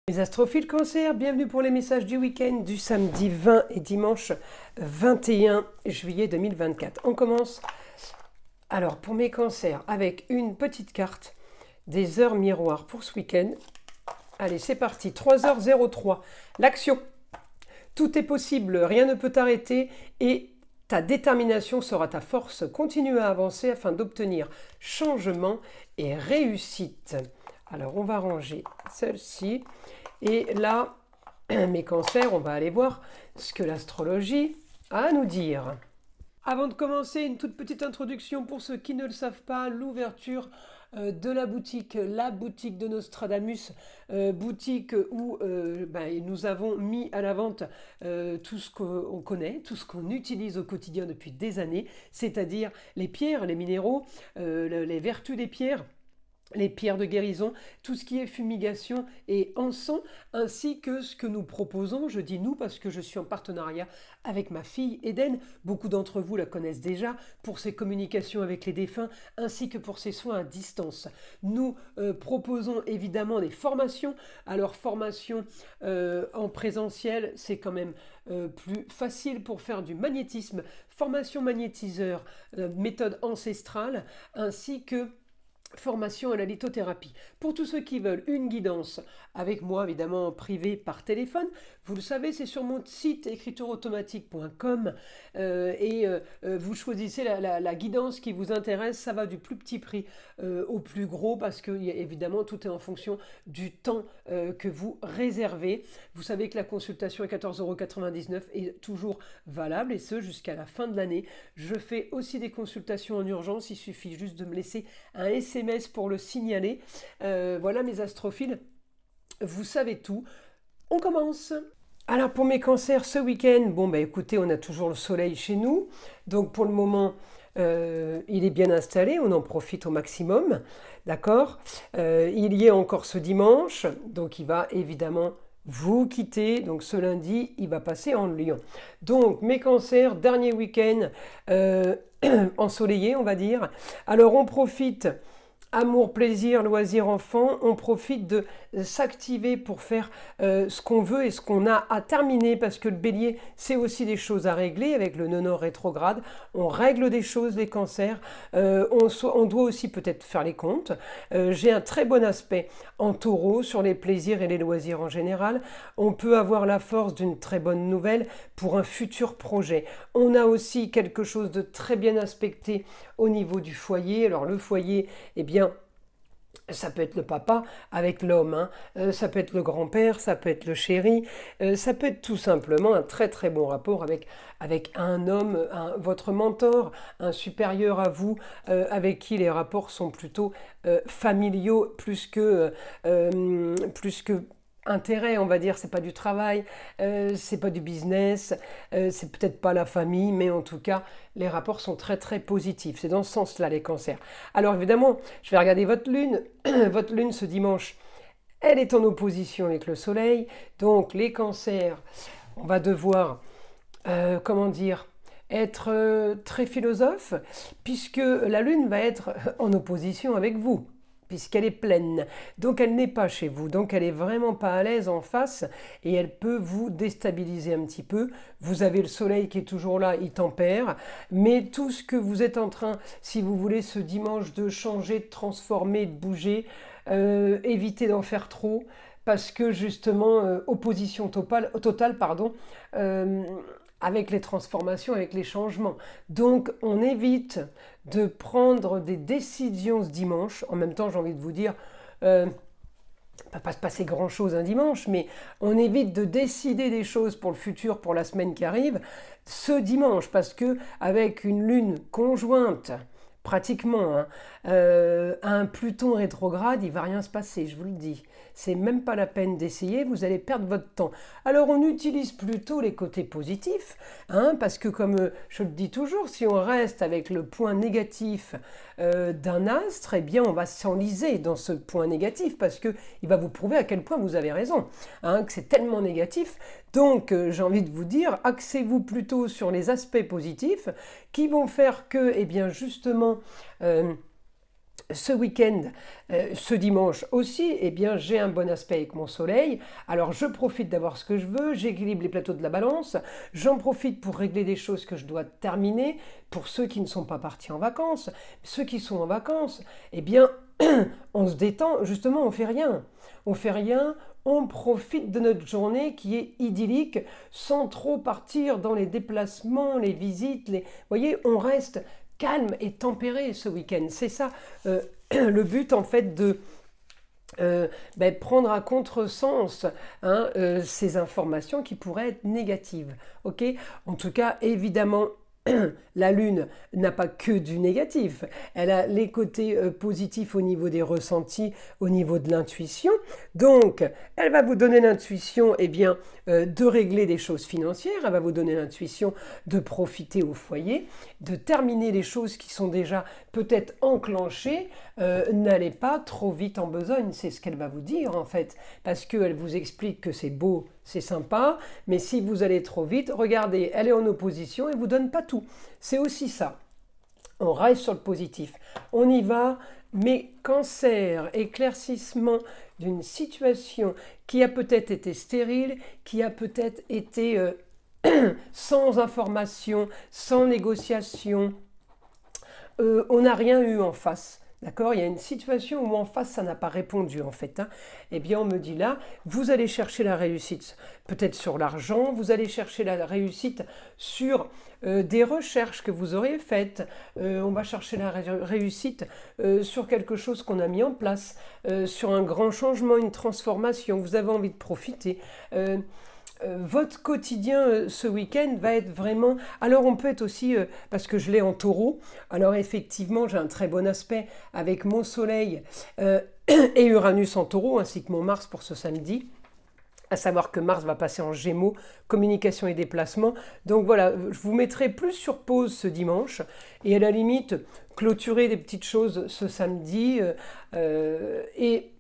Les astrophiles Cancer, bienvenue pour les messages du week-end du samedi 20 et dimanche 21 juillet 2024. On commence alors pour mes cancers avec une petite carte des heures miroirs pour ce week-end. Allez, c'est parti, 3h03, l'action. Tout est possible, rien ne peut t'arrêter et ta détermination sera ta force. Continue à avancer afin d'obtenir changement et réussite. Alors on va ranger celle-ci. Et là, mes cancers, on va aller voir ce que l'astrologie a à nous dire. Avant de commencer, une toute petite introduction pour ceux qui ne le savent pas, l'ouverture de la boutique de Nostradamus, boutique où nous avons mis à la vente tout ce qu'on connaît, tout ce qu'on utilise au quotidien depuis des années, c'est-à-dire les pierres, les minéraux, les vertus des pierres, les pierres de guérison, tout ce qui est fumigation et encens, ainsi que ce que nous proposons, je dis nous parce que je suis en partenariat avec ma fille Eden, beaucoup d'entre vous la connaissent déjà, pour ses communications avec les défunts, ainsi que pour ses soins à distance. Nous proposons évidemment des formations, alors formation en présentiel, c'est quand même plus facile pour faire du magnétisme, formation magnétiseur, méthode ancestrale, ainsi que formation à la lithothérapie. Pour tous ceux qui veulent une guidance avec moi, évidemment privé par téléphone, vous le savez, c'est sur mon site écritureautomatique.com vous choisissez la guidance qui vous intéresse. Ça va du plus petit prix au plus gros parce que évidemment tout est en fonction du temps que vous réservez. Vous savez que la consultation à 14,99 € est toujours valable et ce jusqu'à la fin de l'année. Je fais aussi des consultations en urgence, il suffit juste de me laisser un SMS pour le signaler. Voilà mes astrophiles, vous savez tout. On commence. Alors pour mes cancers ce week-end, écoutez, on a toujours le soleil chez nous. Donc pour le moment, il est bien installé, on en profite au maximum. D'accord. Il y est encore ce dimanche, donc il va évidemment vous quitter. Donc ce lundi, il va passer en Lion. Donc mes cancers, dernier week-end ensoleillé, on va dire. Alors on profite. Amour, plaisir, loisir, enfant, on profite de s'activer pour faire ce qu'on veut et ce qu'on a à terminer parce que le bélier, c'est aussi des choses à régler avec le nonor rétrograde. On règle des choses, les cancers. On doit aussi peut-être faire les comptes. J'ai un très bon aspect en taureau sur les plaisirs et les loisirs en général. On peut avoir la force d'une très bonne nouvelle pour un futur projet. On a aussi quelque chose de très bien aspecté au niveau du foyer. Alors le foyer, eh bien, ça peut être le papa avec l'homme, ça peut être le grand-père, ça peut être le chéri, ça peut être tout simplement un très très bon rapport avec un homme, votre mentor, un supérieur à vous, avec qui les rapports sont plutôt familiaux plus que intérêt, on va dire, c'est pas du travail, c'est pas du business, c'est peut-être pas la famille, mais en tout cas, les rapports sont très très positifs. C'est dans ce sens-là, les cancers. Alors évidemment, je vais regarder votre lune. Votre lune ce dimanche, elle est en opposition avec le soleil. Donc les cancers, on va devoir, être très philosophe, puisque la lune va être en opposition avec vous, puisqu'elle est pleine. Donc elle n'est pas chez vous, donc elle est vraiment pas à l'aise en face et elle peut vous déstabiliser un petit peu. Vous avez le soleil qui est toujours là, il tempère, mais tout ce que vous êtes en train, si vous voulez ce dimanche, de changer, de transformer, de bouger, évitez d'en faire trop, parce que justement, opposition totale, avec les transformations, avec les changements. Donc on évite de prendre des décisions ce dimanche. En même temps, j'ai envie de vous dire, il ne va pas se passer grand-chose un dimanche, mais on évite de décider des choses pour le futur, pour la semaine qui arrive, ce dimanche, parce que avec une lune conjointe, pratiquement, un Pluton rétrograde, il ne va rien se passer, je vous le dis. C'est même pas la peine d'essayer, vous allez perdre votre temps. Alors on utilise plutôt les côtés positifs, parce que comme je le dis toujours, si on reste avec le point négatif d'un astre, eh bien on va s'enliser dans ce point négatif, parce qu'il va vous prouver à quel point vous avez raison, que c'est tellement négatif. Donc j'ai envie de vous dire, axez-vous plutôt sur les aspects positifs qui vont faire que, eh bien justement, ce week-end, ce dimanche aussi, eh bien, j'ai un bon aspect avec mon soleil. Alors, je profite d'avoir ce que je veux, j'équilibre les plateaux de la balance, j'en profite pour régler des choses que je dois terminer. Pour ceux qui ne sont pas partis en vacances, ceux qui sont en vacances, eh bien, on se détend, justement, on fait rien. On fait rien, on profite de notre journée qui est idyllique, sans trop partir dans les déplacements, les visites. Vous voyez, on reste calme et tempéré ce week-end. C'est ça le but en fait de prendre à contresens ces informations qui pourraient être négatives. Ok, en tout cas, évidemment, la Lune n'a pas que du négatif, elle a les côtés positifs au niveau des ressentis, au niveau de l'intuition. Donc, elle va vous donner l'intuition de régler des choses financières, elle va vous donner l'intuition de profiter au foyer, de terminer les choses qui sont déjà peut-être enclenchées. N'allez pas trop vite en besogne, c'est ce qu'elle va vous dire en fait, parce qu'elle vous explique que c'est beau, c'est sympa, mais si vous allez trop vite, regardez, elle est en opposition et ne vous donne pas tout. C'est aussi ça. On reste sur le positif. On y va, mais cancer, éclaircissement d'une situation qui a peut-être été stérile, qui a peut-être été sans information, sans négociation. On n'a rien eu en face. D'accord, il y a une situation où en face, ça n'a pas répondu en fait. Eh bien, on me dit là, vous allez chercher la réussite peut-être sur l'argent, vous allez chercher la réussite sur des recherches que vous aurez faites. On va chercher la réussite sur quelque chose qu'on a mis en place, sur un grand changement, une transformation. Vous avez envie de profiter. Votre quotidien ce week-end va être vraiment... Alors on peut être aussi, parce que je l'ai en taureau, alors effectivement j'ai un très bon aspect avec mon soleil et Uranus en taureau, ainsi que mon Mars pour ce samedi. À savoir que Mars va passer en Gémeaux, communication et déplacement. Donc voilà, je vous mettrai plus sur pause ce dimanche et à la limite clôturer des petites choses ce samedi et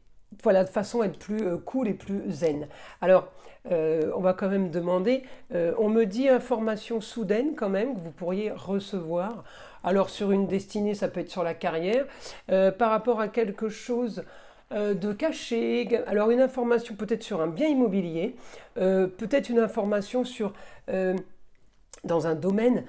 voilà, de façon à être plus cool et plus zen. Alors, on va quand même demander, on me dit information soudaine quand même que vous pourriez recevoir. Alors sur une destinée, ça peut être sur la carrière, par rapport à quelque chose de caché, alors une information peut-être sur un bien immobilier, peut-être une information sur... dans un domaine,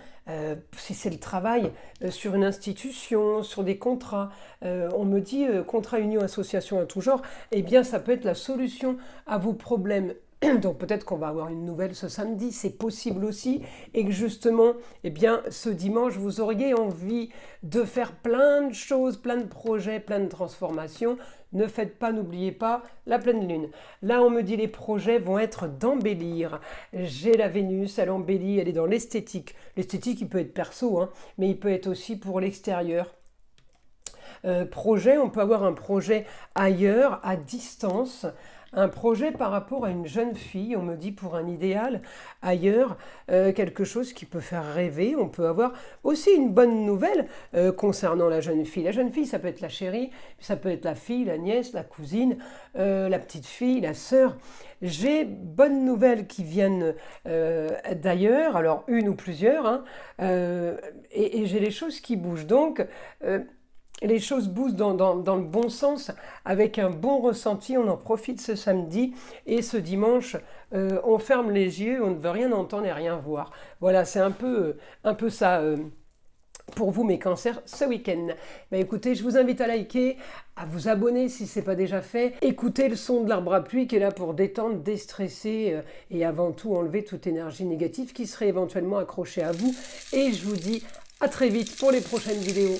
si c'est le travail, sur une institution, sur des contrats, on me dit contrat, union, association à tout genre, eh bien ça peut être la solution à vos problèmes. Donc peut-être qu'on va avoir une nouvelle ce samedi, c'est possible aussi, et que justement, eh bien, ce dimanche, vous auriez envie de faire plein de choses, plein de projets, plein de transformations. Ne faites pas, n'oubliez pas, la pleine lune. Là, on me dit les projets vont être d'embellir. J'ai la Vénus, elle embellit, elle est dans l'esthétique. L'esthétique, il peut être perso, mais il peut être aussi pour l'extérieur. Projet, on peut avoir un projet ailleurs, à distance, un projet par rapport à une jeune fille, on me dit pour un idéal ailleurs, quelque chose qui peut faire rêver. On peut avoir aussi une bonne nouvelle concernant la jeune fille. La jeune fille, ça peut être la chérie, ça peut être la fille, la nièce, la cousine, la petite fille, la sœur. J'ai bonnes nouvelles qui viennent d'ailleurs, alors une ou plusieurs, et j'ai les choses qui bougent. Donc, les choses bougent dans le bon sens, avec un bon ressenti. On en profite ce samedi et ce dimanche, on ferme les yeux, on ne veut rien entendre et rien voir. Voilà, c'est un peu ça pour vous mes cancers ce week-end. Écoutez, je vous invite à liker, à vous abonner si ce n'est pas déjà fait. Écoutez le son de l'arbre à pluie qui est là pour détendre, déstresser et avant tout enlever toute énergie négative qui serait éventuellement accrochée à vous. Et je vous dis à très vite pour les prochaines vidéos.